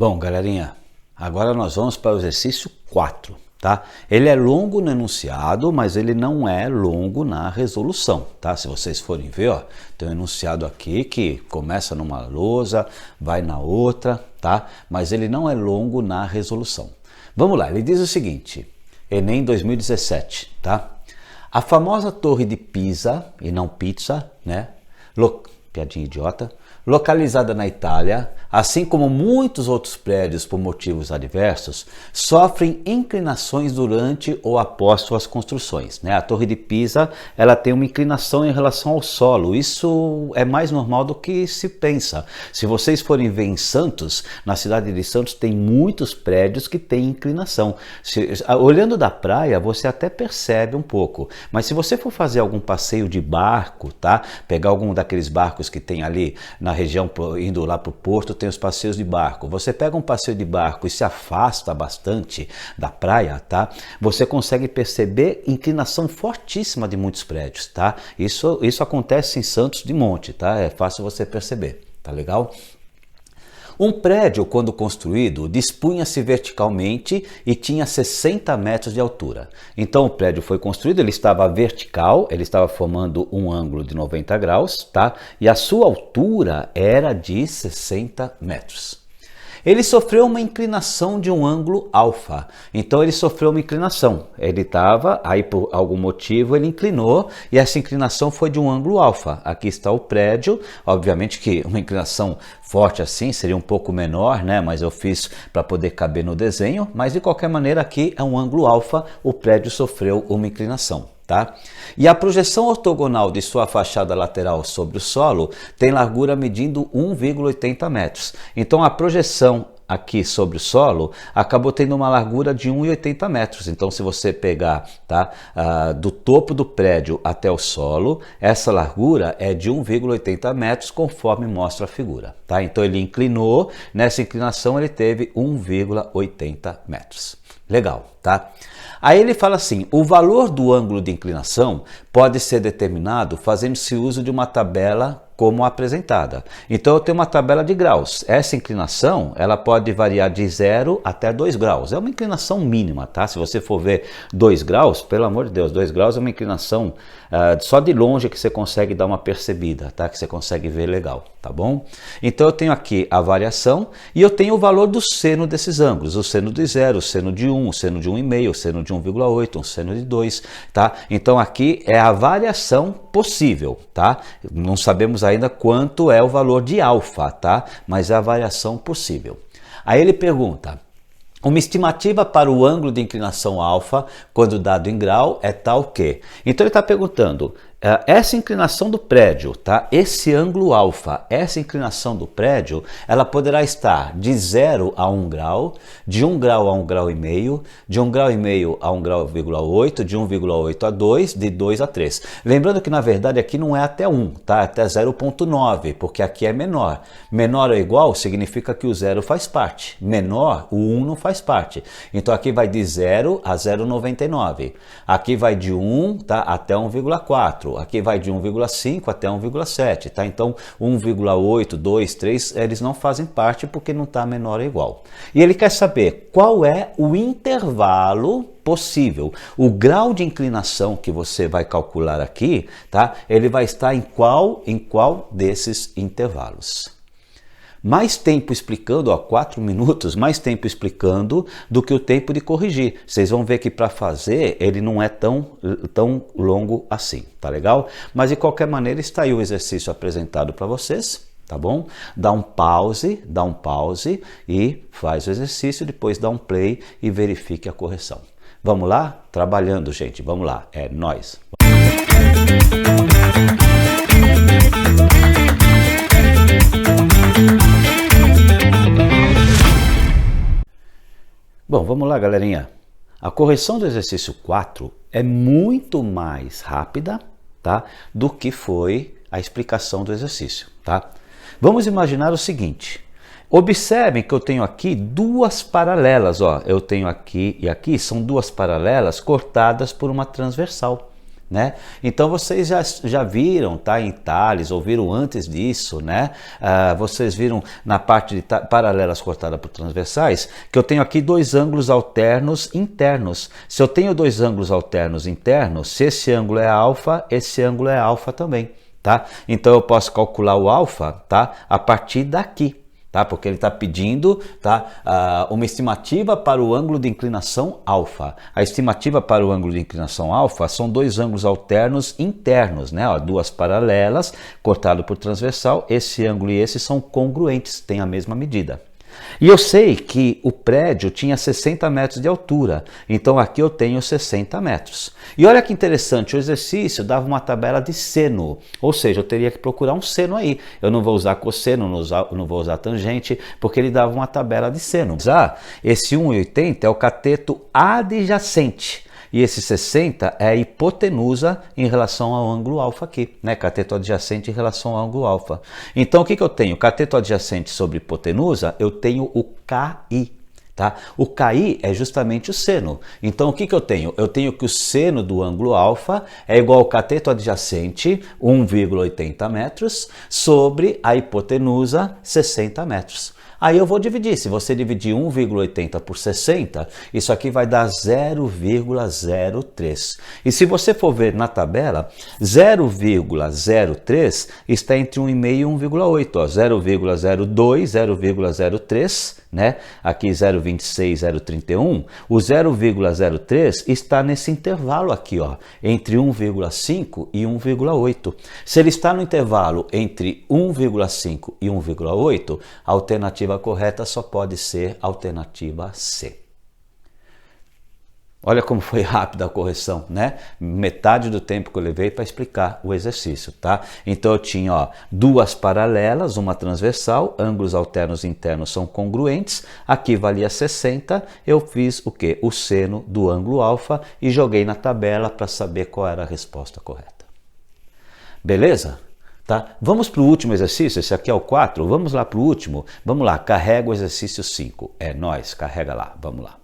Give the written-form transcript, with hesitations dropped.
Bom, galerinha, agora nós vamos para o exercício 4, tá? Ele é longo no enunciado, mas ele não é longo na resolução, tá? Se vocês forem ver, ó, tem um enunciado aqui que começa numa lousa, vai na outra, tá? Mas ele não é longo na resolução. Vamos lá, ele diz o seguinte, Enem 2017, tá? A famosa Torre de Pisa, e não pizza, né? Piadinha idiota. Localizada na Itália, assim como muitos outros prédios por motivos adversos, sofrem inclinações durante ou após suas construções, né? A Torre de Pisa, ela tem uma inclinação em relação ao solo. Isso é mais normal do que se pensa. Se vocês forem ver em Santos, na cidade de Santos, tem muitos prédios que têm inclinação. Olhando da praia, você até percebe um pouco. Mas se você for fazer algum passeio de barco, tá? Pegar algum daqueles barcos que tem ali na região, indo lá para o porto, tem os passeios de barco. Você pega um passeio de barco e se afasta bastante da praia, tá? Você consegue perceber inclinação fortíssima de muitos prédios, tá? Isso acontece em Santos de monte, tá? É fácil você perceber, tá legal? Um prédio, quando construído, dispunha-se verticalmente e tinha 60 metros de altura. Então o prédio foi construído, ele estava vertical, ele estava formando um ângulo de 90 graus, tá? E a sua altura era de 60 metros. Ele sofreu uma inclinação de um ângulo alfa, então ele sofreu uma inclinação, ele estava, aí por algum motivo ele inclinou e essa inclinação foi de um ângulo alfa. Aqui está o prédio, obviamente que uma inclinação forte assim seria um pouco menor, né? Mas eu fiz para poder caber no desenho, mas de qualquer maneira aqui é um ângulo alfa, o prédio sofreu uma inclinação. Tá? E a projeção ortogonal de sua fachada lateral sobre o solo tem largura medindo 1,80 metros. Então a projeção aqui sobre o solo acabou tendo uma largura de 1,80 metros. Então se você pegar, tá, do topo do prédio até o solo, essa largura é de 1,80 metros conforme mostra a figura. Tá? Então ele inclinou, nessa inclinação ele teve 1,80 metros. Legal, tá? Aí ele fala assim, o valor do ângulo de inclinação pode ser determinado fazendo-se uso de uma tabela como apresentada. Então eu tenho uma tabela de graus. Essa inclinação, ela pode variar de 0 até 2 graus. É uma inclinação mínima, tá? Se você for ver 2 graus, pelo amor de Deus, 2 graus é uma inclinação só de longe que você consegue dar uma percebida, tá? Que você consegue ver legal, tá bom? Então eu tenho aqui a variação e eu tenho o valor do seno desses ângulos. O seno de 0, o seno de 1, o seno de 1,5, o seno de 1,8, o seno de 2, tá? Então aqui é a variação possível, tá? Não sabemos ainda quanto é o valor de alfa, tá? Mas é a variação possível. Aí ele pergunta, uma estimativa para o ângulo de inclinação alfa, quando dado em grau, é tal que... Então ele está perguntando, essa inclinação do prédio, tá? Esse ângulo alfa, essa inclinação do prédio, ela poderá estar de 0 a 1 grau, de 1 grau a 1 grau e meio, de 1 grau e meio a 1 grau e 8, de 1,8 a 2, de 2 a 3. Lembrando que na verdade aqui não é até 1, tá? É até 0,9, porque aqui é menor. Menor ou igual significa que o 0 faz parte. Menor, o 1 não faz parte. Então aqui vai de 0 a 0,99. Aqui vai de 1, tá, até 1,4. Aqui vai de 1,5 até 1,7, tá? Então 1,8, 2, 3, eles não fazem parte porque não está menor ou igual. E ele quer saber qual é o intervalo possível. O grau de inclinação que você vai calcular aqui, tá? Ele vai estar em qual desses intervalos. Mais tempo explicando, ó, 4 minutos, mais tempo explicando do que o tempo de corrigir. Vocês vão ver que para fazer ele não é tão longo assim, tá legal? Mas de qualquer maneira está aí o exercício apresentado para vocês, tá bom? Dá um pause e faz o exercício, depois dá um play e verifique a correção. Vamos lá? Trabalhando, gente, vamos lá, é nóis! Bom, vamos lá, galerinha. A correção do exercício 4 é muito mais rápida, tá, do que foi a explicação do exercício, tá? Vamos imaginar o seguinte. Observem que eu tenho aqui duas paralelas, ó. Eu tenho aqui e aqui, são duas paralelas cortadas por uma transversal, né? Então vocês já viram, tá, em Tales, ou viram antes disso, né? Vocês viram na parte de paralelas cortadas por transversais, que eu tenho aqui dois ângulos alternos internos. Se eu tenho dois ângulos alternos internos, se esse ângulo é alfa, esse ângulo é alfa também, tá? Então eu posso calcular o alfa, tá, a partir daqui. Tá? Porque ele está pedindo, tá, uma estimativa para o ângulo de inclinação alfa. A estimativa para o ângulo de inclinação alfa são dois ângulos alternos internos, né? Ó, duas paralelas, cortado por transversal, esse ângulo e esse são congruentes, têm a mesma medida. E eu sei que o prédio tinha 60 metros de altura, então aqui eu tenho 60 metros. E olha que interessante, o exercício dava uma tabela de seno, ou seja, eu teria que procurar um seno aí. Eu não vou usar cosseno, não vou usar tangente, porque ele dava uma tabela de seno. Esse 1,80 é o cateto adjacente. E esse 60 é a hipotenusa em relação ao ângulo alfa aqui, né? Cateto adjacente em relação ao ângulo alfa. Então o que eu tenho? Cateto adjacente sobre hipotenusa, eu tenho o KI. Tá? O KI é justamente o seno. Então o que eu tenho? Eu tenho que o seno do ângulo alfa é igual ao cateto adjacente, 1,80 metros, sobre a hipotenusa, 60 metros. Aí eu vou dividir, se você dividir 1,80 por 60, isso aqui vai dar 0,03. E se você for ver na tabela, 0,03 está entre 1,5 e 1,8, 0,02, 0,03, né? Aqui 0,26, 0,31, o 0,03 está nesse intervalo aqui, ó, entre 1,5 e 1,8. Se ele está no intervalo entre 1,5 e 1,8, a alternativa correta só pode ser a alternativa C. Olha como foi rápida a correção, né? Metade do tempo que eu levei para explicar o exercício, tá? Então eu tinha, ó, duas paralelas, uma transversal, ângulos alternos internos são congruentes, aqui valia 60, eu fiz o quê? O seno do ângulo alfa e joguei na tabela para saber qual era a resposta correta. Beleza? Tá? Vamos para o último exercício, esse aqui é o 4, vamos lá para o último, vamos lá, carrega o exercício 5, é nóis, carrega lá, vamos lá.